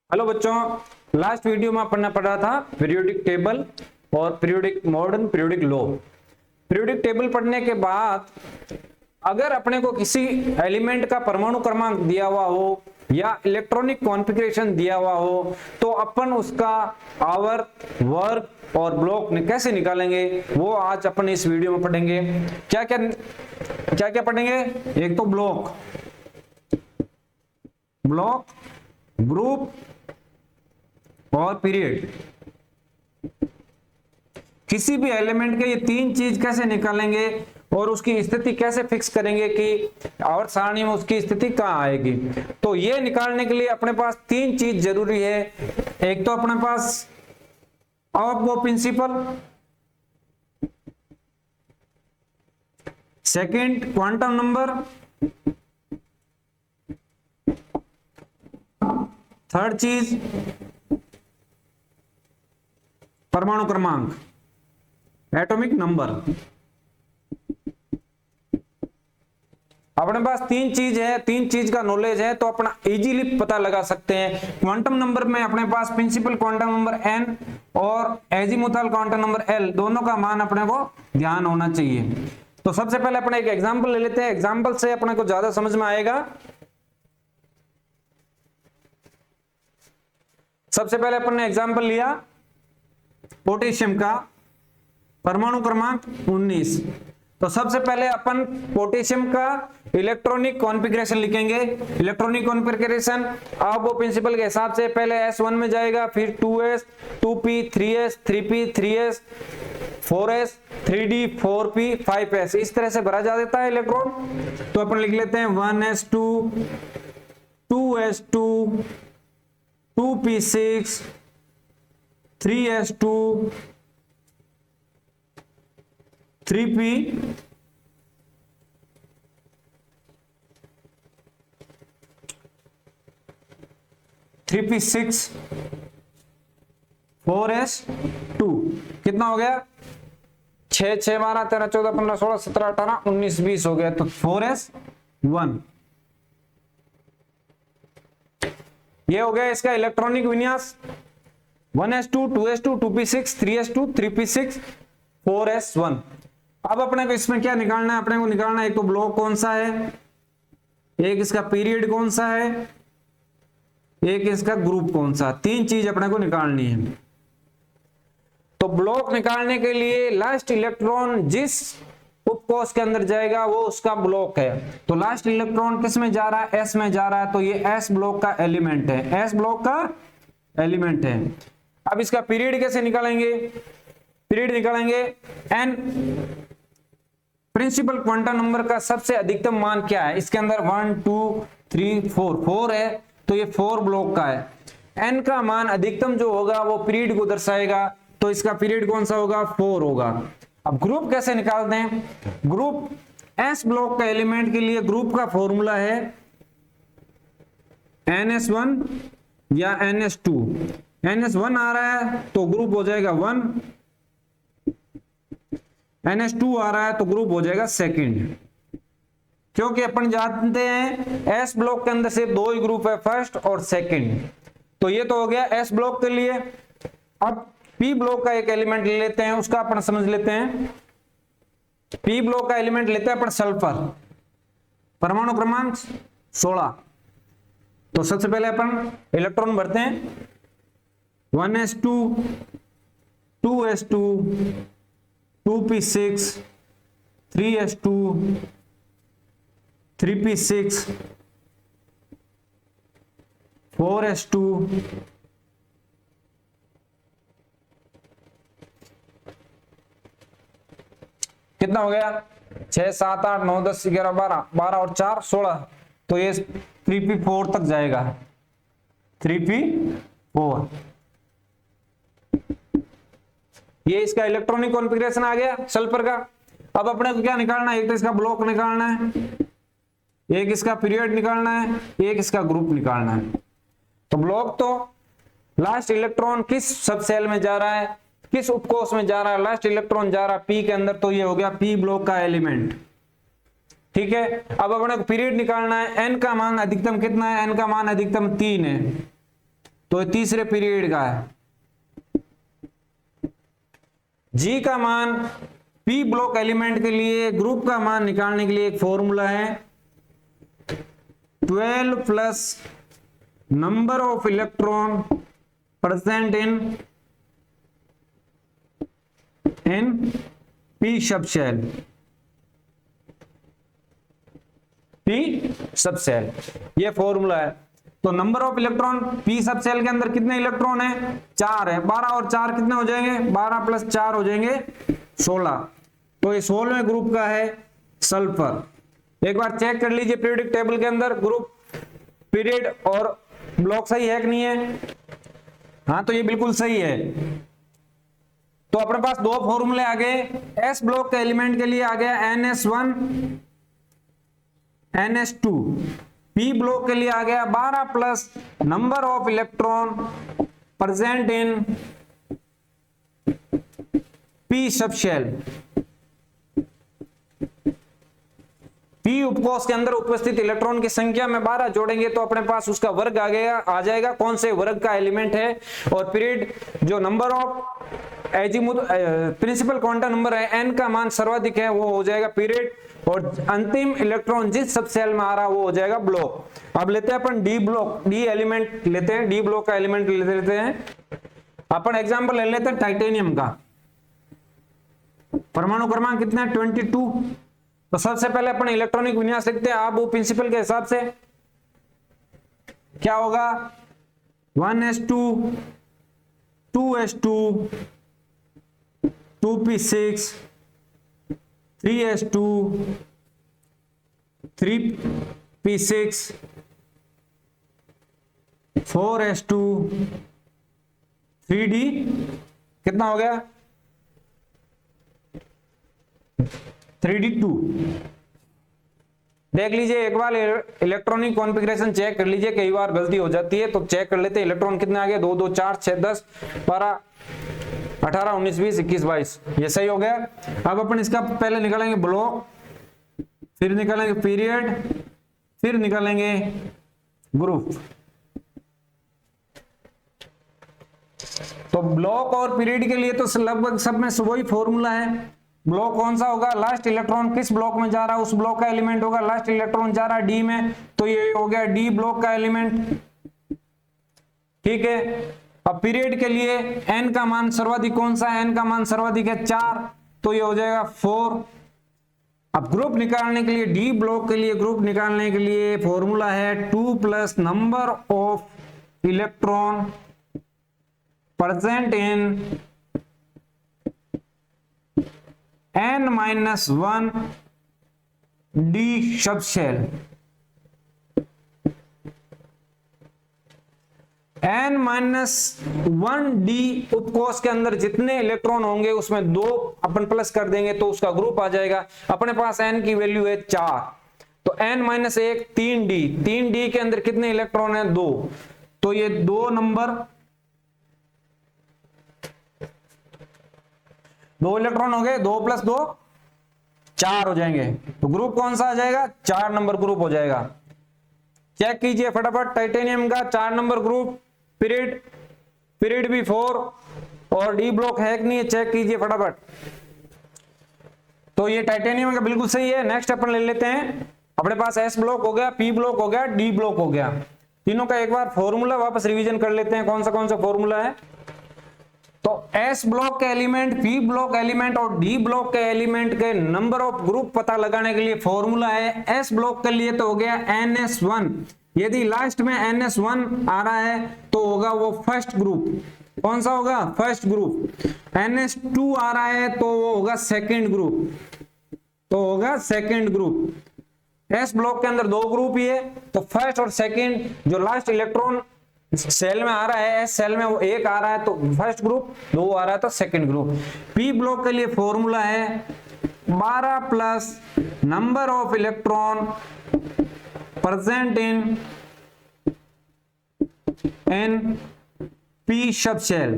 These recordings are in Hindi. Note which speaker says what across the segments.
Speaker 1: हेलो बच्चों, लास्ट वीडियो में अपन ने पढ़ा था पीरियोडिक टेबल और periodic modern periodic law. Periodic table पढ़ने के बाद अगर अपने को किसी एलिमेंट का परमाणु क्रमांक दिया हुआ हो या इलेक्ट्रॉनिक कॉन्फ़िगरेशन दिया हुआ हो तो अपन उसका आवर्त, वर्ग और ब्लॉक कैसे निकालेंगे वो आज अपन इस वीडियो में पढ़ेंगे। क्या क्या पढ़ेंगे? एक तो ब्लॉक, ग्रुप और पीरियड। किसी भी एलिमेंट के ये तीन चीज कैसे निकालेंगे और उसकी स्थिति कैसे फिक्स करेंगे कि आवर्त सारणी में उसकी स्थिति कहां आएगी। तो ये निकालने के लिए अपने पास तीन चीज जरूरी है। एक तो अपने पास वो principal, second quantum number, third चीज परमाणु क्रमांक, एटॉमिक नंबर। अपने पास तीन चीज है, तीन चीज का नॉलेज है तो अपना इजीली पता लगा सकते हैं। क्वांटम नंबर में अपने पास प्रिंसिपल क्वांटम नंबर n और एजीमुथल क्वांटम नंबर l दोनों का मान अपने को ध्यान होना चाहिए। तो सबसे पहले अपने एक एग्जांपल ले लेते हैं, एग्जांपल से अपने को ज्यादा समझ में आएगा। सबसे पहले अपन ने एग्जांपल लिया पोटेशियम का परमाणु क्रमांक 19। तो सबसे पहले अपन पोटेशियम का इलेक्ट्रॉनिक कॉन्फ़िगरेशन लिखेंगे। इलेक्ट्रॉनिक कॉन्फ़िगरेशन अब वो प्रिंसिपल के हिसाब से पहले S1 में जाएगा, फिर 2s, 2p, 3s, 3p, 3s, 4s, 3d, 4p, 5s, इस तरह से भरा जा देता है इलेक्ट्रॉन। तो अपन लिख लेते हैं 1s2, 2s2, 2p6, 3s2, 3p, 3p6, 4s2। कितना हो गया? 6, 6, 12, 13, 14, 15, 16, 17, 18, 19, 20 हो गया। तो 4s1 ये हो गया इसका इलेक्ट्रॉनिक विन्यास। 1s2, 2s2, 2p6, 3s2, 3p6, 4s1। अब अपने को इसमें क्या निकालना है? अपने को निकालना है एक तो ब्लॉक कौन सा है, एक इसका पीरियड कौन सा है, एक इसका ग्रुप कौन सा। तीन चीज अपने को निकालनी है। तो ब्लॉक निकालने के लिए लास्ट इलेक्ट्रॉन जिस उपकोष के अंदर जाएगा वो उसका ब्लॉक है। तो लास्ट इलेक्ट्रॉन किस में जा रहा है? S में जा रहा है, तो ये S ब्लॉक का एलिमेंट है, S ब्लॉक का एलिमेंट है। अब इसका पीरियड कैसे निकालेंगे? पीरियड निकालेंगे n प्रिंसिपल क्वांटम नंबर का सबसे अधिकतम मान क्या है। इसके अंदर 1 2 3 4 है, तो ये 4 ब्लॉक का है। n का मान अधिकतम जो होगा वो पीरियड को दर्शाएगा, तो इसका पीरियड कौन सा होगा? 4 होगा। अब ग्रुप कैसे निकालते हैं? ग्रुप S ब्लॉक का एलिमेंट के लिए ग्रुप का फॉर्मूला है NS1 या NS2। NS1 आ रहा है तो ग्रुप हो जाएगा 1, NS2 आ रहा है तो ग्रुप हो जाएगा सेकंड। क्योंकि अपन जानते हैं S ब्लॉक के अंदर सिर्फ दो ही ग्रुप है, फर्स्ट और सेकंड। तो ये तो हो गया S ब्लॉक के लिए। अब P ब्लॉक का एक एलिमेंट ले लेते हैं, उसका अपन समझ लेते हैं। P ब्लॉक का एलिमेंट लेते हैं अपन सल्फर, परमाणु क्रमांक 16। तो सबसे पहले अपन इलेक्ट्रॉन भरते हैं 1s2, 2s2, 2p6, 3s2, 3p6, 4s2, कितना हो गया? 6, 7, 8, 9, 10, 11, 12, 12 और 4 16। तो ये 3p4 तक जाएगा, 3p4। ये इसका इलेक्ट्रॉनिक कॉन्फ़िगरेशन आ गया सल्फर का। अब अपने को क्या निकालना है? एक तो इसका ब्लॉक निकालना है, एक इसका पीरियड निकालना है, एक इसका ग्रुप निकालना है। तो ब्लॉक तो लास्ट इलेक्ट्रॉन किस सब सेल में जा रहा है, किस उपकोष में जा रहा है, लास्ट इलेक्ट्रॉन जा रहा है P के अंदर, तो ये हो गया P ब्लॉक का एलिमेंट। ठीक है। अब अपने को पीरियड निकालना है। n का मान अधिकतम कितना है? n का मान अधिकतम 3 है। तो ये तीसरे पीरियड का है। जी का मान पी ब्लॉक एलिमेंट के लिए ग्रुप का मान निकालने के लिए एक फॉर्मूला है 12 plus number of electron present in P sub shell, P sub cell, ये फॉर्मूला है। तो number of electron P sub cell के अंदर कितने इलेक्ट्रॉन है? 4 है। 12 और 4 कितने हो जाएंगे? 12 प्लस 4 हो जाएंगे 16। तो ये 16वें ग्रुप का है सल्फर। एक बार चेक कर लीजिए पीरियोडिक टेबल के अंदर ग्रुप, पीरियड और ब्लॉक सही है कि नहीं है? हाँ, तो ये बिल्कुल सही है। तो अपने पास दो फॉर्मूले आ गए। एस ब्लॉक के एलिमेंट के लिए आ गया NS1 NS2, पी ब्लॉक के लिए आ गया 12 plus number of electron present in P sub shell. P उपकोष के अंदर उपस्थित इलेक्ट्रॉन की संख्या में 12 जोड़ेंगे तो अपने पास उसका वर्ग आ जाएगा कौन से वर्ग का एलिमेंट है। और पीरियड जो number of azimuth principal quantum number है एन का मान सर्वाधिक है वो हो जाएगा पीरियड। और अंतिम इलेक्ट्रॉन जिस सब सेल में आ रहा है वो हो जाएगा ब्लॉक। अब लेते हैं अपन डी ब्लॉक, डी एलिमेंट लेते हैं, डी ब्लॉक का एलिमेंट लेते हैं। अपन एग्जांपल ले लेते हैं टाइटेनियम का। परमाणु क्रमांक कितना है? 22। तो सबसे पहले अपन इलेक्ट्रॉनिक विन्यास लिखते हैं। आप वो प्रिंसिपल के हिसाब से क्या होगा? 1s2 2s2 2p6 3s2 3p6 4s2 3d कितना हो गया? 3d2। देख लीजिए एक बार इलेक्ट्रॉनिक कॉन्फ़िगरेशन चेक कर लीजिए, कई बार गलती हो जाती है तो चेक कर लेते हैं। इलेक्ट्रॉन कितने आ गए? 2 2 4 6 10 12 18 19 20 21 22, ये सही हो गया। अब अपन इसका पहले निकालेंगे ब्लॉक, फिर निकालेंगे पीरियड, फिर निकालेंगे ग्रुप। तो ब्लॉक और पीरियड के लिए तो लगभग सब में वही फॉर्मूला है। ब्लॉक कौन सा होगा? लास्ट इलेक्ट्रॉन किस ब्लॉक में जा रहा है उस ब्लॉक का एलिमेंट होगा। लास्ट इलेक्ट्रॉन जा रहा है डी में, तो ये हो गया डी ब्लॉक का एलिमेंट। ठीक है। अब पीरियड के लिए n का मान सर्वाधिक कौन सा है? n का मान सर्वाधिक है 4, तो ये हो जाएगा 4। अब ग्रुप निकालने के लिए, डी ब्लॉक के लिए ग्रुप निकालने के लिए फॉर्मूला है 2 plus number of electron present in n-1 D sub shell. n-1 D उपकोष के अंदर जितने इलेक्ट्रॉन होंगे उसमें 2 अपन प्लस कर देंगे तो उसका ग्रुप आ जाएगा। अपने पास n की वैल्यू है 4, तो n-1 3d, 3d के अंदर कितने इलेक्ट्रॉन है? 2, तो ये 2 नंबर 2 इलेक्ट्रॉन हो गए, 2 प्लस 2 4 हो जाएंगे। तो ग्रुप कौन सा आ जाएगा? 4 नंबर ग्रुप हो जाएगा। चेक कीजिए फटाफट टाइटेनियम का 4 नंबर ग्रुप, पीरियड भी 4 और डी ब्लॉक है कि नहीं चेक कीजिए फटाफट। तो ये टाइटेनियम का बिल्कुल सही है। नेक्स्ट अपन ले लेते हैं, अपने पास एस ब्लॉक हो गया, पी ब्लॉक हो गया, डी ब्लॉक हो गया। तीनों का एक बार फॉर्मूला वापस रिवीजन कर लेते हैं कौन सा फॉर्मूला है। तो एस ब्लॉक के एलिमेंट, पी ब्लॉक एलिमेंट और डी ब्लॉक के एलिमेंट के नंबर ऑफ ग्रुप पता लगाने के लिए फॉर्मूला है एस ब्लॉक के लिए तो हो गया NS1। यदि लास्ट में NS1 आ रहा है तो होगा वो फर्स्ट ग्रुप। कौन सा होगा? First group. NS2 आ रहा है तो वो होगा सेकंड ग्रुप, तो होगा सेकंड ग्रुप। एस ब्लॉक के अंदर 2 ग्रुप ही है, तो फर्स्ट और सेकंड, जो लास्ट इलेक्ट्रॉन सेल में आ रहा है एस सेल में वो 1 आ रहा है तो फर्स्ट ग्रुप, 2 आ रहा है तो सेकंड ग्रुप। पी ब्लॉक के लिए फॉर्मूला है 12 plus number of electron present in P sub shell.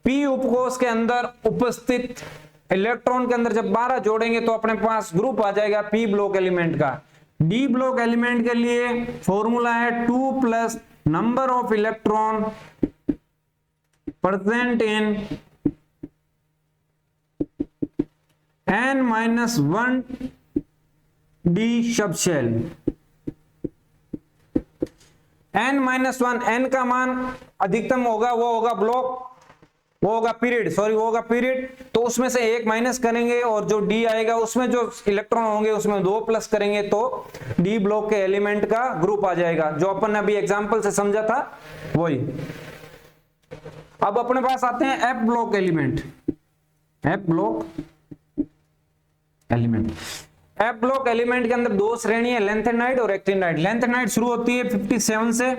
Speaker 1: P उपकोष के अंदर उपस्थित इलेक्ट्रॉन के अंदर जब 12 जोड़ेंगे तो अपने पास ग्रुप आ जाएगा पी ब्लॉक एलिमेंट का। डी ब्लॉक एलिमेंट के लिए फॉर्मूला है 2 plus number of electron present in n-1 D subshell. n-1 n का मान अधिकतम होगा, वो होगा ब्लॉक, वो होगा पीरियड, सॉरी वो होगा पीरियड, तो उसमें से एक माइनस करेंगे और जो डी आएगा उसमें जो इलेक्ट्रॉन होंगे उसमें 2 प्लस करेंगे तो डी ब्लॉक के एलिमेंट का ग्रुप आ जाएगा, जो अपन ने अभी एग्जांपल से समझा था वही। अब अपने पास आते हैं F block element. F block element, F block element के अंदर दो श्रेणी है, लेंथेनाइड और एक्टिनाइड। लेंथेनाइड शुरू होती है 57 से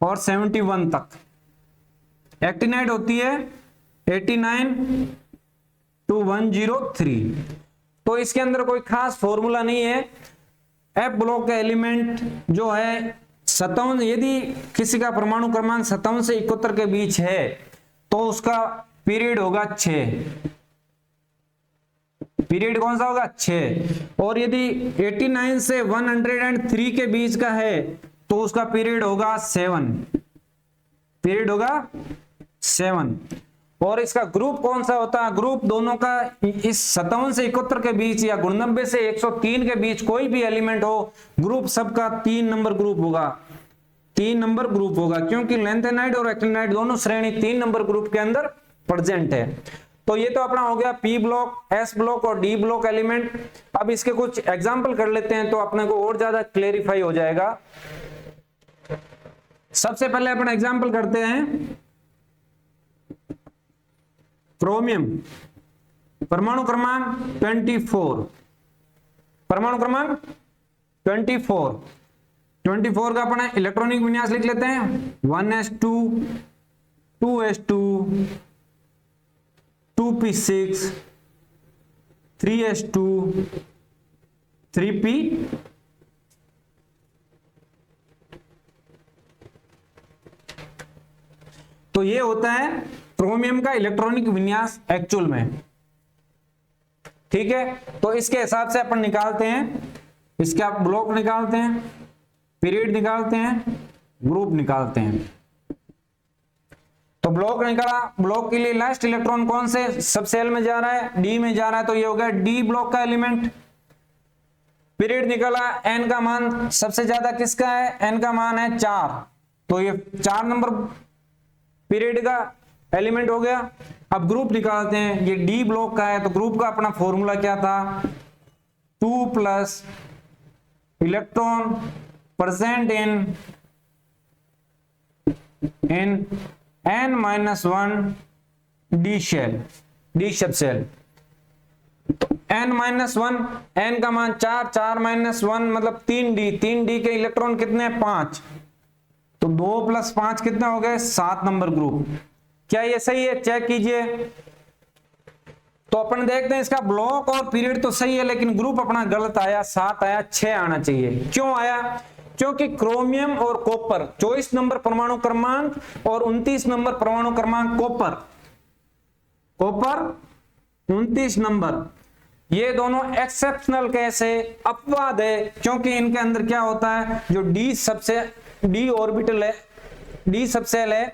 Speaker 1: और 71 तक, एक्टिनाइड होती है 89 to 103। तो इसके अंदर कोई खास फॉर्मूला नहीं है। एफ ब्लॉक का एलिमेंट जो है 57, यदि किसी का परमाणु क्रमांक 57 से 71 के बीच है तो उसका पीरियड होगा 6। पीरियड कौन सा होगा? 6। और यदि 89 से 103 के बीच का है तो उसका पीरियड होगा 7। पीरियड होगा 7। और इसका ग्रुप कौन सा होता है? ग्रुप दोनों का इस 57 से 71 के बीच या 99 से 103 के बीच कोई भी एलिमेंट हो, ग्रुप सबका 3 नंबर ग्रुप होगा। 3 नंबर ग्रुप होगा क्योंकि लेंथेनाइड और एक्टिनाइड दोनों श्रेणी 3 नंबर ग्रुप के अंदर प्रेजेंट है। तो ये तो अपना हो गया पी ब्लॉक, एस ब्लॉक और डी ब्लॉक एलिमेंट। अब इसके कुछ एग्जाम्पल कर लेते हैं तो अपने को और ज्यादा क्लेरिफाई हो जाएगा। सबसे पहले अपन एग्जाम्पल करते हैं क्रोमियम, परमाणु क्रमांक 24, परमाणु क्रमांक 24 का अपन इलेक्ट्रॉनिक विन्यास लिख लेते हैं 1s2 2s2 2p6 3s2 3p। तो ये होता है क्रोमियम का इलेक्ट्रॉनिक विन्यास एक्चुअल में, ठीक है। तो इसके हिसाब से अपन निकालते हैं, इसके आप ब्लॉक निकालते हैं, पीरियड निकालते हैं, ग्रुप निकालते हैं। तो ब्लॉक निकाला, ब्लॉक के लिए लास्ट इलेक्ट्रॉन कौन से सब सेल में जा रहा है? डी में जा रहा है, तो ये हो गया डी ब्लॉक का एलिमेंट। पीरियड निकाला, एन का मान सबसे ज्यादा किसका है? एन का मान है 4, तो ये 4 नंबर पीरियड का एलिमेंट हो गया। अब ग्रुप निकालते हैं, ये डी ब्लॉक का है, तो ग्रुप का अपना फॉर्मूला क्या था? 2 plus electron present in n-1 D shell, D sub cell. तो n-1, n का मान 4, 4 - 1 मतलब 3d, 3d के इलेक्ट्रॉन कितने हैं? 5, तो 2 + 5 कितने हो गए? 7 नंबर ग्रुप। क्या ये सही है? चेक कीजिए। तो अपन देखते हैं इसका ब्लॉक और पीरियड तो सही है लेकिन ग्रुप अपना गलत आया, 7 आया, 6 आना चाहिए। क्यों आया? क्योंकि क्रोमियम और कॉपर 24 नंबर परमाणु क्रमांक और 29 नंबर परमाणु क्रमांक, कॉपर 29 नंबर, ये दोनों एक्सेप्शनल केस है, अपवाद है। क्योंकि इनके अंदर क्या होता है, जो डी ऑर्बिटल है, डी सबसेल है,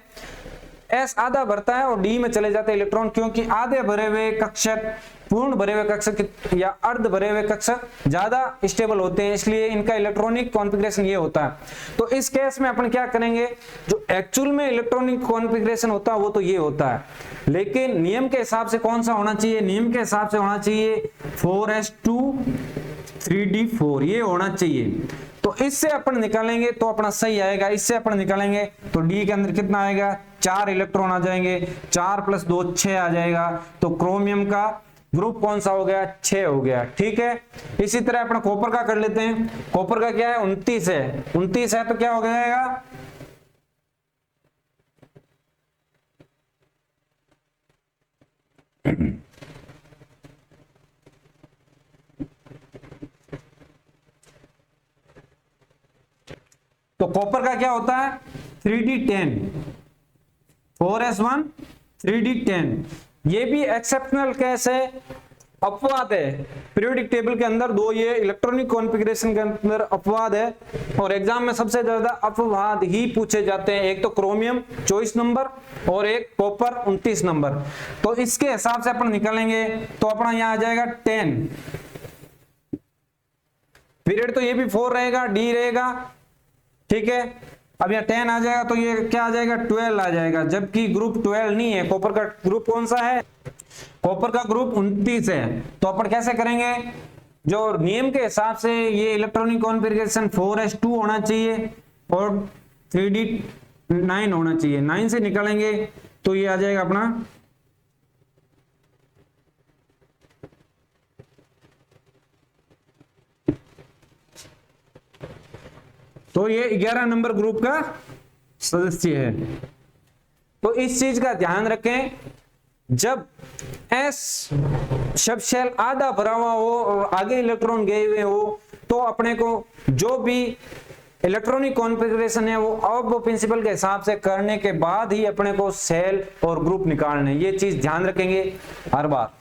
Speaker 1: एस आधा भरता है और डी में चले जाते हैं इलेक्ट्रॉन, क्योंकि आधे भरे हुए कक्षक, पूर्ण भरे हुए कक्षक या अर्ध भरे हुए कक्षक ज्यादा स्टेबल होते हैं, इसलिए इनका इलेक्ट्रॉनिक कॉन्फ़िगरेशन ये होता है। तो इस केस में अपन क्या करेंगे, जो एक्चुअल में इलेक्ट्रॉनिक कॉन्फ़िगरेशन होता है वो तो ये होता है, लेकिन नियम के हिसाब से कौन सा होना चाहिए? नियम के हिसाब से होना चाहिए 4s2 3d4, ये होना चाहिए। तो इससे अपन निकालेंगे तो अपना सही आएगा, इससे अपन निकालेंगे तो डी के अंदर कितना आएगा? 4 इलेक्ट्रॉन आ जाएंगे, 4 + 2 6 आ जाएगा। तो क्रोमियम का ग्रुप कौन सा हो गया? 6 हो गया, ठीक है। इसी तरह अपना कॉपर का कर लेते हैं। कॉपर का क्या है? 29 है, 29 है तो क्या हो जाएगा? तो कॉपर का क्या होता है? 3d10, 4s1 3d10। ये भी एक्सेप्शनल केस है, अपवाद है, पीरियोडिक टेबल के अंदर दो ये इलेक्ट्रॉनिक कॉन्फ़िगरेशन के अंदर अपवाद है और एग्जाम में सबसे ज्यादा अपवाद ही पूछे जाते हैं। एक तो क्रोमियम 24 नंबर और एक कॉपर 29 नंबर। तो इसके हिसाब से अपन निकालेंगे तो अपना यहां आ जाएगा 10, पीरियड तो ये भी 4 रहेगा, डी रहेगा, ठीक है। अब यहाँ 10 आ जाएगा तो ये क्या आ जाएगा 12 आ जाएगा, जबकि ग्रुप 12 नहीं है। कॉपर का ग्रुप कौन सा है, कॉपर का ग्रुप 29 है। तो अपन कैसे करेंगे, जो नियम के हिसाब से ये इलेक्ट्रॉनिक कॉन्फ़िगरेशन 4s2 होना चाहिए और 3d9 होना चाहिए। 9 से निकालेंगे तो ये आ जाएगा अपना तो ये 11 नंबर ग्रुप का सदस्य है। तो इस चीज का ध्यान रखें, जब S सब शेल आधा भरा हुआ हो और आगे इलेक्ट्रॉन गए हुए हो तो अपने को जो भी इलेक्ट्रॉनिक कॉन्फ़िगरेशन है वो अब प्रिंसिपल के हिसाब से करने के बाद ही अपने को सेल और ग्रुप निकालने, ये चीज ध्यान रखेंगे हर बार।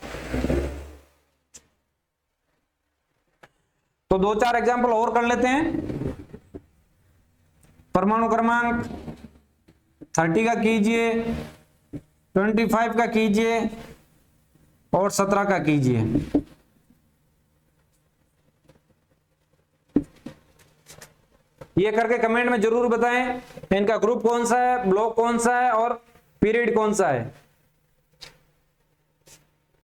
Speaker 1: तो 2-4 एग्जांपल और कर लेते हैं। परमाणु क्रमांक 30 का कीजिए, 25 का कीजिए और 17 का कीजिए। ये करके कमेंट में जरूर बताएं इनका ग्रुप कौन सा है, ब्लॉक कौन सा है और पीरियड कौन सा है।